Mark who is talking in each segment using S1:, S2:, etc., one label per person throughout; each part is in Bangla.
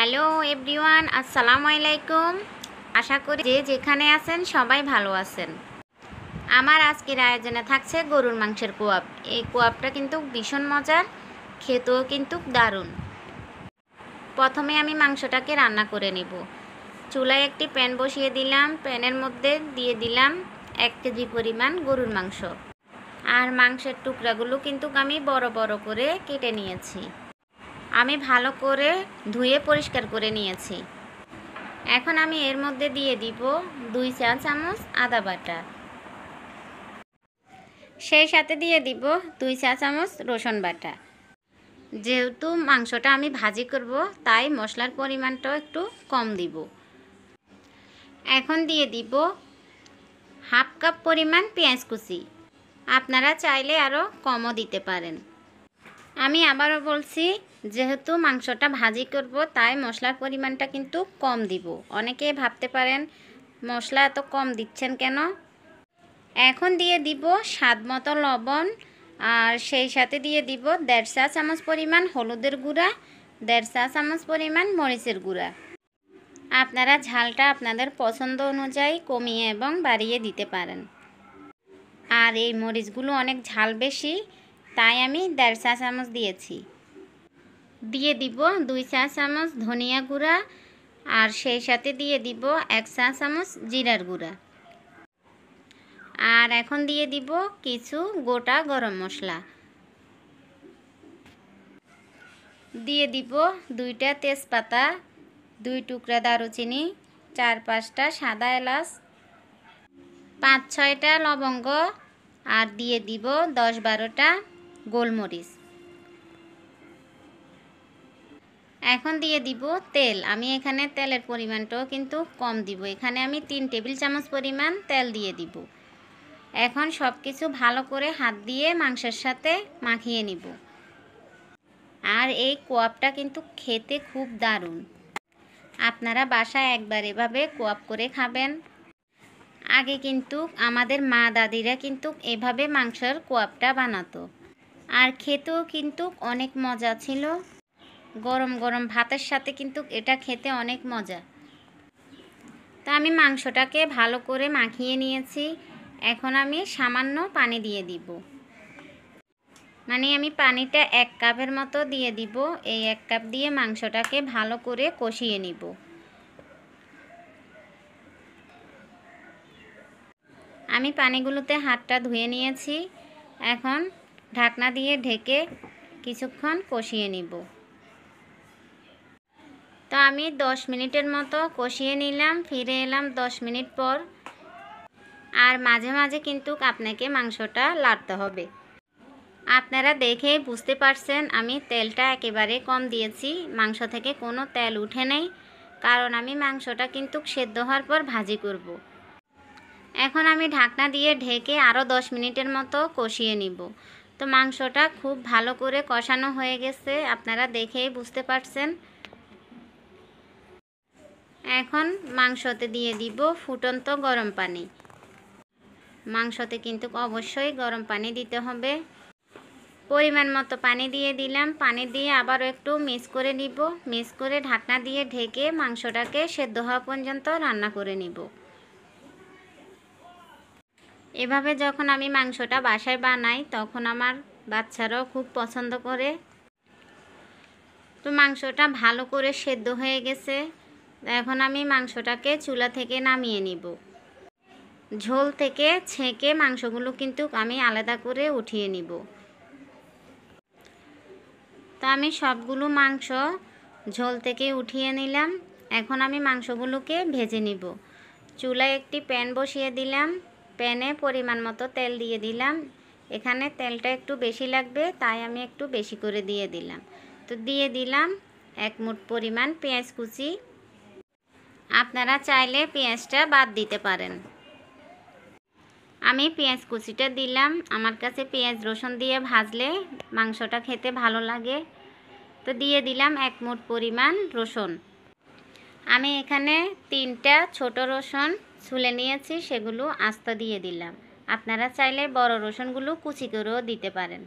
S1: হ্যালো এভরিওয়ান, আসসালামু আলাইকুম। আশা করি যে যেখানে আছেন সবাই ভালো আছেন। আমার আজকের আয়োজনে থাকছে গরুর মাংসের কোয়াব। এই কোয়াবটা কিন্তু ভীষণ মজার, খেতেও কিন্তু দারুণ। প্রথমে আমি মাংসটাকে রান্না করে নেব। চুলায় একটি প্যান বসিয়ে দিলাম। প্যানের মধ্যে দিয়ে দিলাম 1 কেজি পরিমাণ গরুর মাংস। আর মাংসের টুকরাগুলো কিন্তু আমি বড় বড় করে কেটে নিয়েছি। আমি ভালো করে ধুয়ে পরিষ্কার করে নিয়েছি। এখন আমি এর মধ্যে দিয়ে দিব 2 চা চামচ আদা বাটা, সেই সাথে দিয়ে দিব 2 চা চামচ রসুন বাটা। যেহেতু মাংসটা আমি ভাজি করব, তাই মশলার পরিমাণটা একটু কম দিব। এখন দিয়ে দিব 1/2 কাপ পরিমাণ পেঁয়াজ কুচি। আপনারা চাইলে আরও কমও দিতে পারেন। আমি আবারও বলছি, যেহেতু মাংসটা ভাজি করব, তাই মশলার পরিমাণটা কিন্তু কম দিব। অনেকে ভাবতে পারেন মশলা এত কম দিচ্ছেন কেন। এখন দিয়ে দিব স্বাদ মতো লবণ, আর সেই সাথে দিয়ে দিব 1.5 চা চামচ পরিমাণ হলুদের গুঁড়া, 1.5 চা চামচ পরিমাণ মরিচের গুঁড়া। আপনারা ঝালটা আপনাদের পছন্দ অনুযায়ী কমিয়ে এবং বাড়িয়ে দিতে পারেন। আর এই মরিচগুলো অনেক ঝাল বেশি, তাই আমি 1.5 চা চামচ দিয়েছি। দিয়ে দিব 2 চা চামচ ধনিয়া গুঁড়া, আর সেই সাথে দিয়ে দিব 1 চা চামচ জিরার গুঁড়া। আর এখন দিয়ে দিব কিছু গোটা গরম মশলা। দিয়ে দিব 2টা তেজপাতা, 2 টুকরা দারুচিনি, 4-5টা সাদা এলাচ, 5-6টা লবঙ্গ, আর দিয়ে দিব 10-12টা গোলমরিচ। এখন দিয়ে দিব তেল। আমি এখানে তেলের পরিমাণটাও কিন্তু কম দিব। এখানে আমি 3 টেবিল চামচ পরিমাণ তেল দিয়ে দিব। এখন সব কিছু ভালো করে হাত দিয়ে মাংসের সাথে মাখিয়ে নিব। আর এই কোয়াবটা কিন্তু খেতে খুব দারুণ। আপনারা বাসায় একবার এভাবে কোয়াব করে খাবেন। আগে কিন্তু আমাদের মা দাদিরা কিন্তু এভাবে মাংসের কোয়াবটা বানাতো, আর খেতেও কিন্তু অনেক মজা ছিল। গরম গরম ভাতের সাথে কিন্তু এটা খেতে অনেক মজা। তা আমি মাংসটাকে ভালো করে মাখিয়ে নিয়েছি। এখন আমি সামান্য পানি দিয়ে দিব। মানে আমি পানিটা 1 কাপের মতো দিয়ে দিব। এই 1 কাপ দিয়ে মাংসটাকে ভালো করে কষিয়ে নিব। আমি পানিগুলোতে হাতটা ধুয়ে নিয়েছি। এখন ঢাকনা দিয়ে ঢেকে কিছুক্ষণ কষিয়ে নিব। তো আমি 10 মিনিটের মতো কষিয়ে নিলাম। ফিরে এলাম 10 মিনিট পর। আর মাঝে মাঝে কিন্তু আপনাকে মাংসটা লাড়তে হবে। আপনারা দেখে বুঝতে পারছেন আমি তেলটা একেবারে কম দিয়েছি। মাংস থেকে কোনো তেল উঠে নেই, কারণ আমি মাংসটা কিন্তু সেদ্ধ হওয়ার পর ভাজি করব। এখন আমি ঢাকনা দিয়ে ঢেকে আরও 10 মিনিটের মতো কষিয়ে নিব। তো মাংসটা খুব ভালো করে কষানো হয়ে গেছে, আপনারা দেখেই বুঝতে পারছেন। এখন মাংসতে দিয়ে দিব ফুটন্ত গরম পানি। মাংসতে কিন্তু অবশ্যই গরম পানি দিতে হবে। পরিমাণ মতো পানি দিয়ে দিলাম। পানি দিয়ে আবারও একটু মিক্স করে নিব। মিক্স করে ঢাকনা দিয়ে ঢেকে মাংসটাকে সেদ্ধ হওয়া পর্যন্ত রান্না করে নিব। এভাবে যখন আমি মাংসটা বাসায় বানাই, তখন আমার বাচ্চারাও খুব পছন্দ করে। তো মাংসটা ভালো করে সেদ্ধ হয়ে গেছে। এখন আমি মাংসটাকে চুলা থেকে নামিয়ে নিব। ঝোল থেকে ছেঁকে মাংসগুলো কিন্তু আমি আলাদা করে উঠিয়ে নিব। তো আমি সবগুলো মাংস ঝোল থেকে উঠিয়ে নিলাম। এখন আমি মাংসগুলোকে ভেজে নিব। চুলায় একটি প্যান বসিয়ে দিলাম। প্যানে পরিমাণ মতো তেল দিয়ে দিলাম। এখানে তেলটা একটু বেশি লাগবে, তাই আমি একটু বেশি করে দিয়ে দিলাম। তো দিয়ে দিলাম 1 মুঠ পরিমাণ পেঁয়াজ কুচি। আপনারা চাইলে পেঁয়াজটা বাদ দিতে পারেন। আমি পেঁয়াজ কুচিটা দিলাম। আমার কাছে পেঁয়াজ রসুন দিয়ে ভাজলে মাংসটা খেতে ভালো লাগে। তো দিয়ে দিলাম 1 মুঠ পরিমাণ রসুন। আমি এখানে 3টা ছোট রসুন ছুলে নিয়েছি, সেগুলো আস্ত দিয়ে দিলাম। আপনারা চাইলে বড় রসুনগুলো কুচি করেও দিতে পারেন।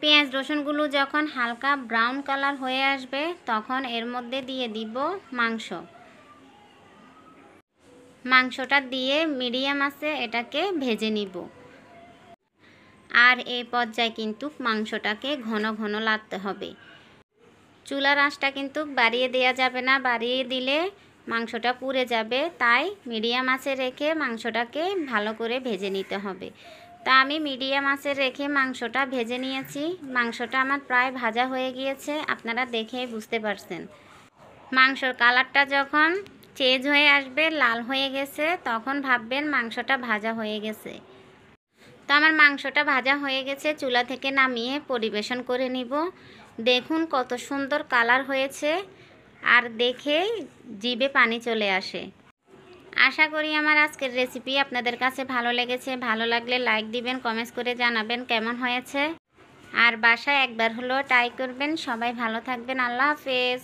S1: পেঁয়াজ রসুনগুলো যখন হালকা ব্রাউন কালার হয়ে আসবে তখন এর মধ্যে দিয়ে দিব মাংসটা দিয়ে মিডিয়াম আঁচে এটাকে ভেজে নিব। আর এই পর্যায়ে কিন্তু মাংসটাকে ঘন ঘন নাড়তে হবে। চুলার আঁচটা কিন্তু বাড়িয়ে দেওয়া যাবে না, বাড়িয়ে দিলে মাংসটা পুড়ে যাবে। তাই মিডিয়াম আঁচে রেখে মাংসটাকে ভালো করে ভেজে নিতে হবে। তা আমি মিডিয়াম আঁচে রেখে মাংসটা ভেজে নিয়েছি। মাংসটা আমার প্রায় ভাজা হয়ে গিয়েছে, আপনারা দেখে বুঝতে পারছেন। মাংসর কালারটা যখন চেঞ্জ হয়ে আসবে, লাল হয়ে গেছে, তখন ভাববেন মাংসটা ভাজা হয়ে গেছে। তো আমার মাংসটা ভাজা হয়ে গেছে, চুলা থেকে নামিয়ে পরিবেশন করে নিব। দেখুন কত সুন্দর কালার হয়েছে, আর দেখে জিভে পানি চলে আসে। আশা করি আমার আজকের রেসিপি আপনাদের কাছে ভালো লেগেছে। ভালো লাগলে লাইক দিবেন, কমেন্টস করে জানাবেন কেমন হয়েছে। আর বাসায় একবার হলেও ট্রাই করবেন। সবাই ভালো থাকবেন। আল্লাহ হাফেজ।